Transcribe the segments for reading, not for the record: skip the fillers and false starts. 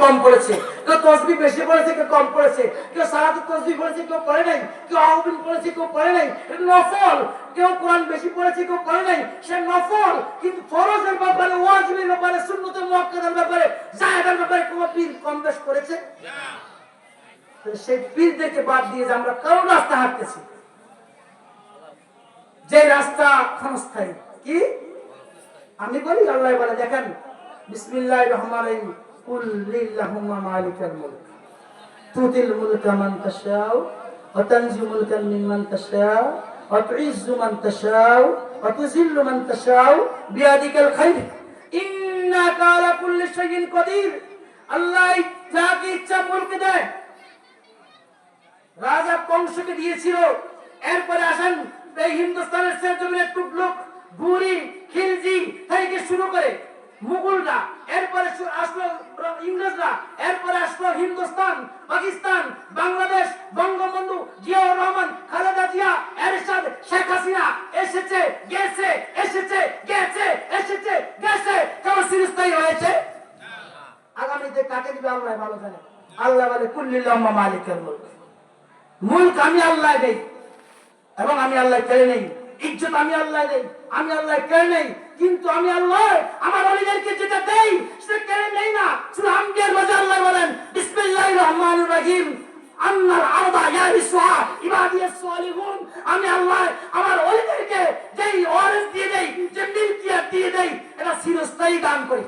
কম পড়েছে, কেউ তাসবিহ বেশি পড়েছে, কেউ কম পড়েছে, কেউ সালাতুত তাসবিহ পড়েছে, কেউ পড়ে নাই, কেউ আউযবিন পড়েছে, কেউ পড়ে নাই, এটা নফল। কেউ কোরআন বেশি পড়েছে, কেউ পড়ে নাই, সে নফল। কিন্তু ফরজের ব্যাপারে, ওয়াজিবের ব্যাপারে, সুন্নতে মুআক্কাদার ব্যাপারে, জায়েদের ব্যাপারে কোন পীর কম বেশ করেছে? সেই পীরদেরকে বাদ দিয়ে যে আমরা কোন রাস্তা হাঁটতেছি, যে রাস্তা ক্ষণস্থায়ী। কি আমি বলি, আল্লাহ বলে, দেখেন বিসমিল্লাহির রহমানির রহিম, কুল লিল্লাহুম্মা মালিকাল মুলক তুতিল মুলকা মান তাশাউ ওয়া তানজিমুল মুলকা মিম্মান তাশাউ ওয়া তুইজ্জু মান তাশাউ ওয়া তুযিল্লু মান তাশাউ বিয়াদিকাল খায়র ইন্নাকা আলা কুল্লি শাইইন কাদির। আল্লাহ যাকে ইচ্ছা মুলক দেয়। রাজা কংসকে দিয়েছিল। এরপরে আসেন এই হিন্দুস্তানের জমিনের টুকলুক, বুড়ি, খিলজি থেকে শুরু করে মুঘলরা, এরপরে আসলো ইংরেজরা, এরপরে আসলো হিন্দুস্তান, পাকিস্তান, বাংলাদেশ, বঙ্গবন্ধু, জিয়াউর রহমান, খালেদা জিয়া, এরশাদ, শেখ হাসিনা এসেছে গেছে, এসেছে গেছে, এসেছে গেছে। কেন চিরস্থায়ী হয়েছে? আগামীতে কাকে দিবে আল্লাহ ভালো জানে। আল্লাহ বলে কুল্লিল্লাহুম্মা মালিকাল মুলক, মুলক আমি আল্লাহ দেই এবং আমি আল্লাহ কেড়ে নেই। ইজ্জত আমি আল্লাহ দেই, আমি আল্লাহ কেড়ে নেই। কিন্তু আমি আল্লাহ আমার ওলিদেরকে যেটা দেই সেটা কেড়ে নেই না। সূরা আম্বিয়ার মাঝে আল্লাহ বলেন বিসমিল্লাহির রহমানির রহিম আন্নাল আরদা ইয়ারিসুহা ইবাদিয়াস সালিহুন। আমি আল্লাহ আমার ওলিদেরকে যেই ওয়ারিস দিয়ে দেই, যে মিলকিয়াত দিয়ে দেই, এটা চিরস্থায়ী দান করি।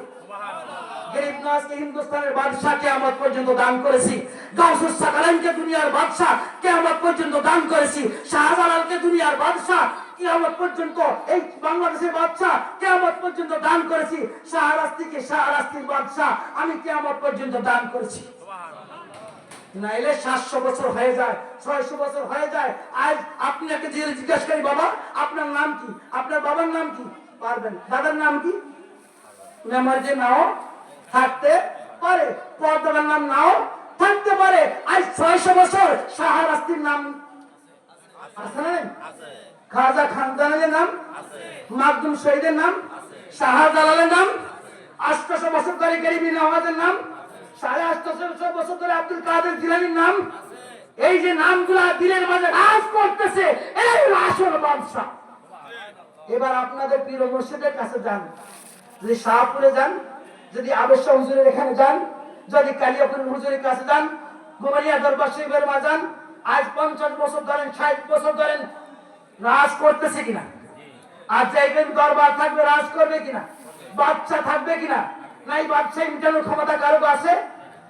গরিব নওয়াজকে হিন্দুস্তানের বাদশা কিয়ামত পর্যন্ত দান করেছি। গাউসুস সাকালাইনকে দুনিয়ার বাদশা কিয়ামত পর্যন্ত দান করেছি। শাহজালালকে দুনিয়ার বাদশা কিয়ামত পর্যন্ত, এই বাংলাদেশের বাদশা কিয়ামত পর্যন্ত দান করেছি। শাহরাস্তিকে শাহরাস্তির বাদশা আমি কিয়ামত পর্যন্ত দান করেছি। নাইলে 700 বছর হয়ে যায়, 600 বছর হয়ে যায়। আজ আপনি একটা জিজ্ঞেস করি, বাবা আপনার নাম কি, আপনার বাবার নাম কি, পারবেন? দাদার নাম কি? মেমোরি নাও থাকতে পারে, পর্দার নাম নাও থাকতে পারে। আজ 600 বছর শাহরাস্তির নাম আছে না? খাজা খানজানের নাম, মাকদুম শহীদের নাম, শাহজালালের নাম, 800 বছর ধরে গরিবী নওয়াজের নাম, 850 বছর ধরে আব্দুল কাদের জিলানীর নাম। এই যে নামগুলা দিলের মাঝে রাজ করতেছে, এই আসল বাদশা। এবার আপনাদের পীর ও মুর্শিদের কাছে যান, যদি শাহপুরে যান, যদি আবেশা হুজুরের এখানে যান, যদি কালিয়াপুর হুজুরের কাছে যান, গোমারিয়া দরবার শরীফের মা যান, আজ 50 বছর ধরেন, 60 বছর ধরেন রাজ করতেছে কিনা? আজ যাইবেন দরবার থাকবে, রাজ করবে কিনা? বাচ্চা থাকবে কিনা? নাই বাচ্চা মিটানোর ক্ষমতা কারো আছে?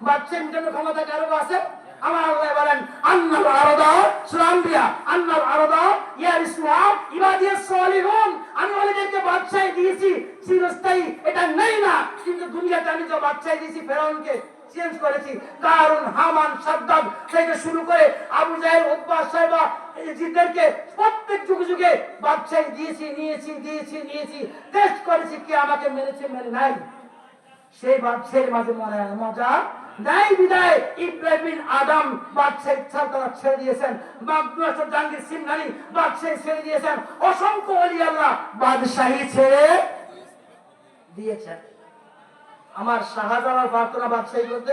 বাচ্চা মিটানোর ক্ষমতা কারো আছে? আমার আল্লাহ বলেন আন্নাল আরদা, সূরা আম্বিয়া, আন্নাল আরদা ইয়ারিসুহা ইবাদিয়াস সালিহুন। আমি ওলিদেরকে বাদশাহী দিয়েছি চিরস্থায়ী, এটা নেই না। কিন্তু দুনিয়াতে আমি যে বাদশাহী দিয়েছি, ফেরাউনকে চেঞ্জ করেছি, কারণ হামান, সাদ্দাদ থেকে শুরু করে আবু জাহেল, উতবা, সাইবা, এজিদেরকে প্রত্যেক যুগে যুগে বাদশাহী দিয়েছি, নিয়েছি, টেস্ট করেছি, কে আমাকে মেরেছে, মেরে নাই। সেই বাদশাহের মাঝে মজা নাই বিদায় ইব্রাহিম বিন আদম বাদশাহী সালতানাত ছেড়ে দিয়েছেন, মাকদুম জাহাঙ্গীর সিংহানি বাদশাহী ছেড়ে দিয়েছেন, অসংখ্য ওলি আল্লাহ বাদশাহী ছেড়ে দিয়েছেন। আমার শাহজালাল পারতো না বাদশাহী করতে?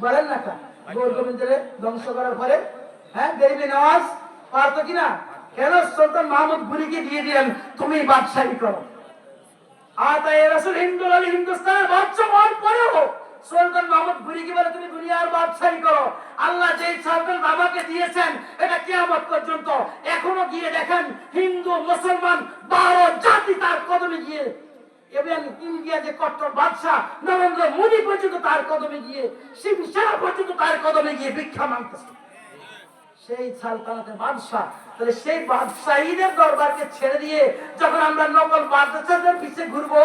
বলেন না কা গোল গোবিন্দের ধ্বংস করার পরে, হ্যাঁ গরিবী নওয়াজ পারতো কিনা? কেন সুলতান মাহমুদ বুড়িকে দিয়ে দিলেন, তুমি বাদশাহী করো। হিন্দুস্তানের বাদশা হওয়ার পরেও সুলতান মাহমুদ বুড়িকে বলে তুমি দুনিয়ার বাদশাহী করো। আল্লাহ যেই সালতানাত আমাকে দিয়েছেন এটা কিয়ামত পর্যন্ত। এখনো গিয়ে দেখেন হিন্দু মুসলমান 12 জাতি তার কদমে গিয়ে, এবং ইন্ডিয়া যে কট্টর বাদশাহ নরেন্দ্র মোদী পর্যন্ত তার কদমে গিয়ে, শিবসেনা পর্যন্ত তার কদমে গিয়ে ভিক্ষা মাংতেছে। সেই সালতানাতের বাদশা। তাহলে সেই বাদশাহীদের দরবারকে ছেড়ে দিয়ে যখন আমরা নকল বাদশাদের পিছে ঘুরবো,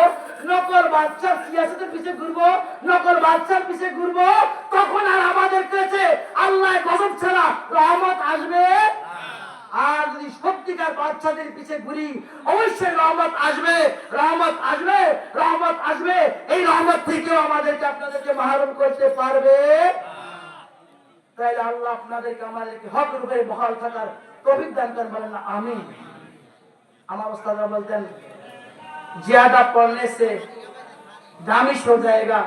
নকল বাদশার সিয়াসতের পিছে ঘুরবো, নকল বাদশার পিছে ঘুরবো, তখন আর আমাদের কাছে আল্লাহ গজব ছাড়া রহমত আসবে। আর যদি সত্যিকার বাদশাদের পিছে ঘুরি, অবশ্যই রহমত আসবে, রহমত আসবে, রহমত আসবে। এই রহমত থেকেও আমাদেরকে আপনাদেরকে মাহরুম করতে পারবে। তাইলে আল্লাহ আপনাদেরকে আমাদেরকে হকের উপরে বহাল থাকার তৌফিক দান করেন, বলেন না আমিন। আমার ওস্তাদরা বলতেন ज्यादा पढ़ने से दामिश हो जाएगा,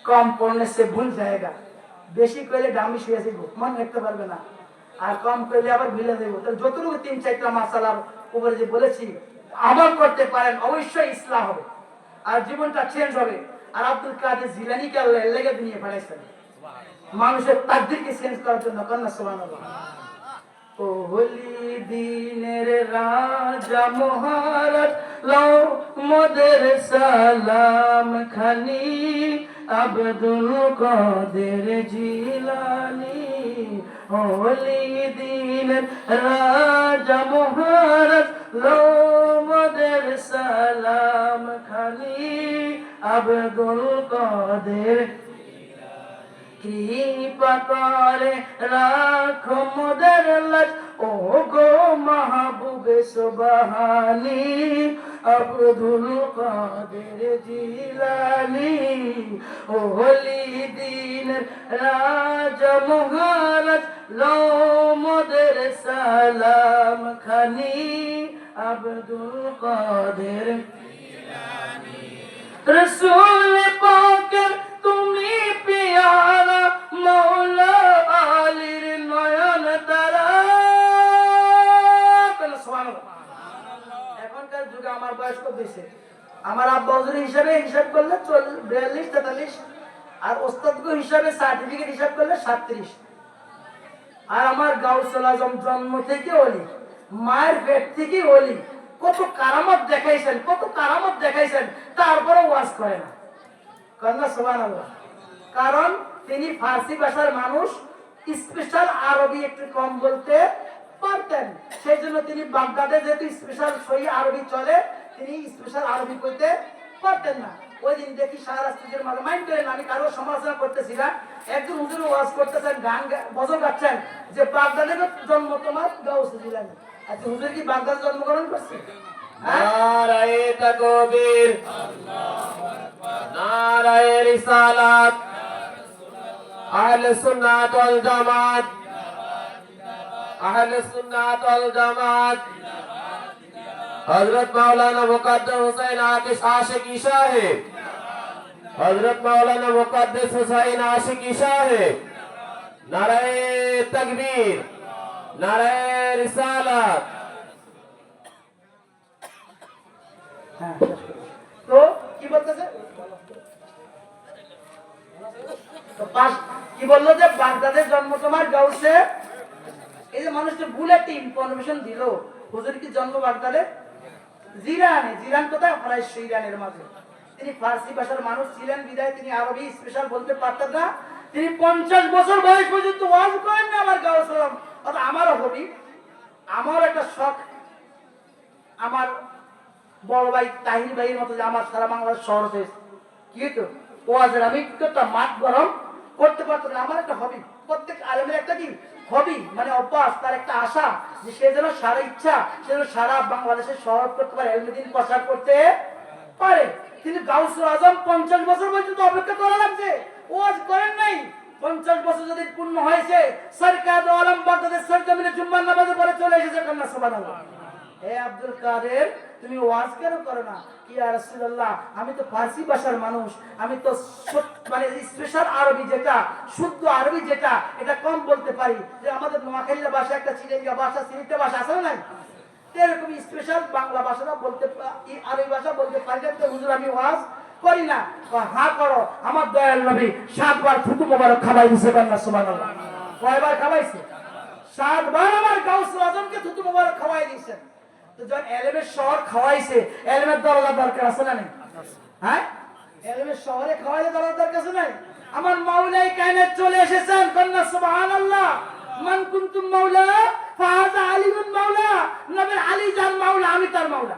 কম পড়লে সে ভুল জায়গা, বেশি কইলে দামি শুয়ে যাইব, মনে রাখতে পারবে না, আর কম কইলে আবার ভুলে যাইব। তাহলে যতটুকু 3-4টা মাসালার উপরে যে বলেছি আমল করতে পারেন, অবশ্যই ইসলাম হবে আর জীবনটা চেঞ্জ হবে। আর আব্দুল কাদের জিলানীকে আল্লাহ লেগে দুনিয়া পাঠাইছেন মানুষের তাকদীরকে চেঞ্জ করার জন্য। কন্যা সুবহানাল্লাহ। ও হলি দিনের রাজা মহারাজ লও মোদের সালাম খানি, আব্দুল কাদের জিলানী। হলি দিনের রাজা মহারাজ লও মোদের সালাম খানি, আব্দুল কাদের কৃপা করে রাখো মোদের লাজ, ও গো মাহবুবে সুবহানী, আব্দুল কাদের জিলানী। ও হলি দিনের রাজা মহারাজ লও মোদের সালাম খানি, আব্দুল কাদের রসূল পাকের তুমি পিয়ারা, মৌলা আলীর নয়ন তারা। এখনকার যুগে আমার বয়স কত হয়েছে? আমার আব্বা হুজুর হিসাবে হিসাব করলে 42-43, আর ওস্তাদ হিসাবে সার্টিফিকেট হিসাব করলে 37। আর আমার গাউসুল আজম জন্ম থেকে ওলি, মায়ের পেট থেকে ওলি, কত কারামত দেখাইছেন, কত কারামত দেখাইছেন, তারপরে ওয়াজ করে না। কন্যা সুবহানাল্লাহ। কারণ তিনি ফার্সি ভাষার মানুষ, স্পেশাল আরবি একটু কম বলতে পারতেন, সেই জন্য তিনি বাগদাদে যেহেতু স্পেশাল সহি আরবি চলে, তিনি স্পেশাল আরবি কইতে পারতেন না। ওই দিন দেখি সারা রাস্তার মাঝে মাইন্ড করেন, আমি কারো সমালোচনা করতেছি না, একজন হুজুর ওয়াজ করতেছেন, গান ভজন গাচ্ছেন যে বাগদাদের জন্ম তোমার গাউস জিলানী। আচ্ছা, হুজুর কি বাগদাদে জন্মগ্রহণ করছে? নারায়ে তাকবীর, আল্লাহু আকবার, নারায়ে রিসালাত, আহলে সুন্নাত ওয়াল জামাত, আহলে সুন্নাত ওয়াল জামাত। হযরত মাওলানা মুকদ্দাস হুসাইন আকিশ আশিকি সাহেব, হযরত মাওলানা মুকদ্দাস হুসাইন আশিকি সাহেব। নারায়ে তাকবীর, নারায়ে রিসালাত। তো কি বলতেছে? কি বললো যে বাগদাদের জন্ম তোমার গাউসে। এই যে মানুষটা ভুল একটা ইনফরমেশন দিল, হুজুর কি জন্ম বাগদাদে? জিরানে। জিরান কোথায়? প্রায় ইরানের মাঝে। তিনি ফার্সি ভাষার মানুষ ছিলেন বিদায় তিনি আরবি স্পেশাল বলতে পারতেন না। তিনি 50 বছর বয়স পর্যন্ত ওয়াজ করেন না আমার গাউসে। অর্থাৎ আমারও হবি, আমার একটা শখ, আমার বড় ভাই তাহির ভাইয়ের মতো যে আমার সারা বাংলার শহর হয়েছে কি তো ওয়াজের আমি একটা মাঠ গরম করতে পারতো না। আমার একটা হবি, প্রত্যেক আলেমের একটা কি হবি, মানে অভ্যাস, তার একটা আশা যে সে যেন সারা ইচ্ছা সে যেন সারা বাংলাদেশের শহর করতে পারে, এলমেদিন প্রচার করতে পারে। কিন্তু গাউসুল আজম 50 বছর পর্যন্ত অপেক্ষা করা লাগছে, ওয়াজ করেন নাই। 50 বছর যদি পূর্ণ হয়েছে, সরকার দো আলম বাগদাদের সরজমিনে জুম্মার নামাজে পড়ে চলে এসেছে। কন্যা সুবহানাল্লাহ। হে আব্দুল কাদের, তুমি ওয়াজ কেন করো না? কি ইয়া রাসূলুল্লাহ, আমি তো ফার্সি ভাষার মানুষ, আমি তো মানে স্পেশাল আরবি যেটা শুদ্ধ আরবি যেটা এটা কম বলতে পারি। যে আমাদের নোয়াখালী ভাষা একটা চিলেঙ্গা ভাষা, সিলেটি ভাষা আছে না? এরকম স্পেশাল বাংলা ভাষাটা বলতে আরবি ভাষা বলতে পারি না, তো হুজুর আমি ওয়াজ করি না। হ্যাঁ করো, আমার দয়াল নবী 7 বার থুতু মোবারক খাওয়াই দিয়েছে। কন্যা সুবহানাল্লাহ। কয়বার খাওয়াইছে? 7 বার আমার গাউসুল আজমকে থুতু মোবারক খাওয়াই দিয়েছেন। তো যখন এলেমের শহর খাওয়াইছে, এলেমের দরজা দরকার আছে না? হ্যাঁ, এলেমের শহরে খাওয়াইলে দরজা দরকার আছে না? আমার মাওলাই কায়নাত চলে এসেছেন। কন্যা সুবহানাল্লাহ। মান কুনতুম মাওলা ফাহাযা আলীউন মাওলা, নবীর আলী যার মাওলা, আমি তার মাওলা।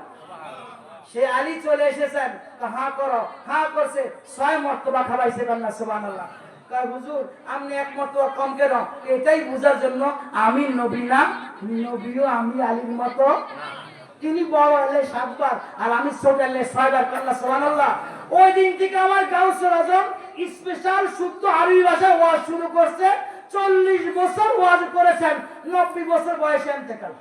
সে আলী চলে এসেছেন। হ্যাঁ করো, হ্যাঁ করছে, 6 মর্তবা খাওয়াইছে। কন্যা সুবহানাল্লাহ। হুজুর আপনি এক মর্তবা কম কেন? এটাই বুঝার জন্য আমি নবী না, নবীও আমি আলীর মতো। তিনি বড় হলে 7 বার আর আমি ছোট হলে 6 বার। কন্যা সুবহানাল্লাহ। ওই দিন থেকে আমার গাউসুল আজম স্পেশাল শুদ্ধ আরবি ভাষায় ওয়াজ শুরু করছে। 40 বছর ওয়াজ করেছেন, 90 বছর বয়সে ইন্তেকাল।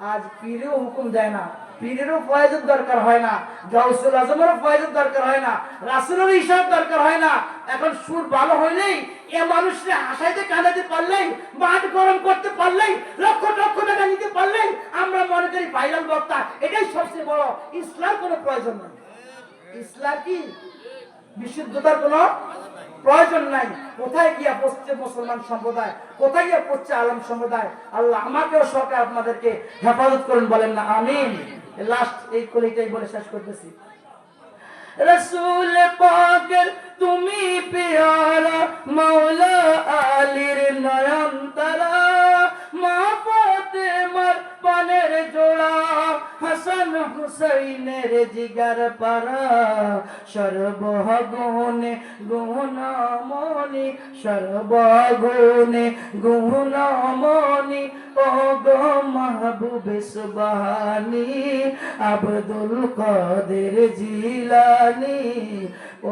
আজ পীরেও হুকুম দেয় না, পীরেরও ফয়েজের দরকার হয় না, গাউসুল আজমেরও ফয়েজের দরকার হয় না, রাসূলেরও ইশারার দরকার হয় না। এখন সুর ভালো হইলেই, এ মানুষকে হাসাইতে কাঁদাতে পারলেই, মাঠ গরম করতে পারলেই, লক্ষ লক্ষ টাকা নিতে পারলেই আমরা মনে করি ভাইরাল বক্তা, এটাই সবচেয়ে বড়। ইসলাম কোনো প্রয়োজন নাই। ইসলাম কি বিশুদ্ধতার কোনো প্রয়োজন নাই। কোথায় গিয়া পড়ছে মুসলমান সম্প্রদায়, কোথায় গিয়া পড়ছে আলম সম্প্রদায়। আল্লাহ আমাকেও সরকার আপনাদেরকে হেফাজত করুন, বলেন না আমিন। লাস্ট এই কলিটাই বলে শেষ করতেছি। রসুল পাকের তুমি পেয়ারা, মাওলা আলীর নয়ন তারা, মা ফাতেমার পানের জোড়া, হাসান হুসাইনের জিগার পারা, সর্বগুণে গুণমণি, সর্বগুণে গুণমণি, ও গো মাহবুবে সুবহানী, আব্দুল কাদের জিলানী,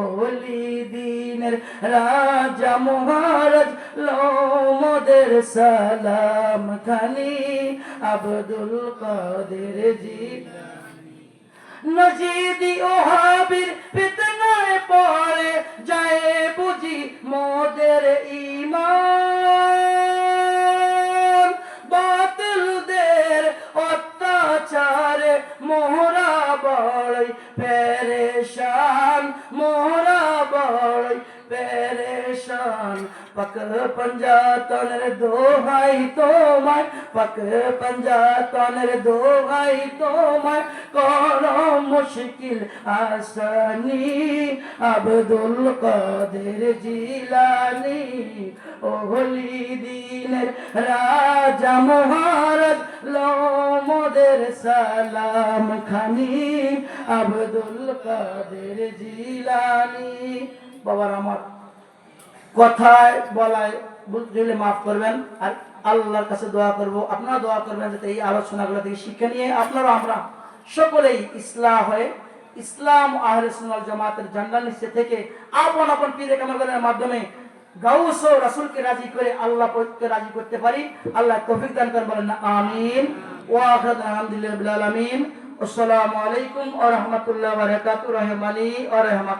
ওলি দিনের রাজা মহারাজ, লোমদের সালাম খানি, আব্দুল কাদের জিলানী। নজিদি ওহাবির ফিতনায় পড়ে যায় বুঝি মোদের ঈমান, বাতিলদের অত্যাচারে মোহরা বড়ই পেরেশান, মোহরা বড়ই পেরেশান। পাক পঞ্জাতনের দোহাই তোমায়, পাক পঞ্জাতনের দোহাই তোমায়, করো মুশকিল আসানি, আব্দুল কাদের জিলানী, ওলি দিনের রাজা মহারাজ, লোমদের সালাম খানি, আব্দুল কাদের জিলানী। বাবার আমার কথায় বলায় বুঝলে মাফ করবেন, আর আল্লাহর কাছে দোয়া করব, আপনারা দোয়া করবেন যাতে এই আলোচনাগুলো থেকে শিক্ষা নিয়ে আপনারা আমরা সকলেই ইসলাহ হয়ে ইসলাম আহলে সুন্নাত জামাতের ঝান্ডার নিচে থেকে আপন আপন পীরে কামালগণের মাধ্যমে গাউস ও রাসূলকে রাজি করে আল্লাহ পাককে রাজি করতে পারি। আল্লাহ তৌফিক দান করেন, বলেন না আমিন। ওয়া আখিরু আলহামদুলিল্লাহি রাব্বিল আলামিন। আসসালামু আলাইকুম ওয়া রাহমাতুল্লাহি ওয়া বারাকাতুহু। রহমানি ওয়া রাহমাত।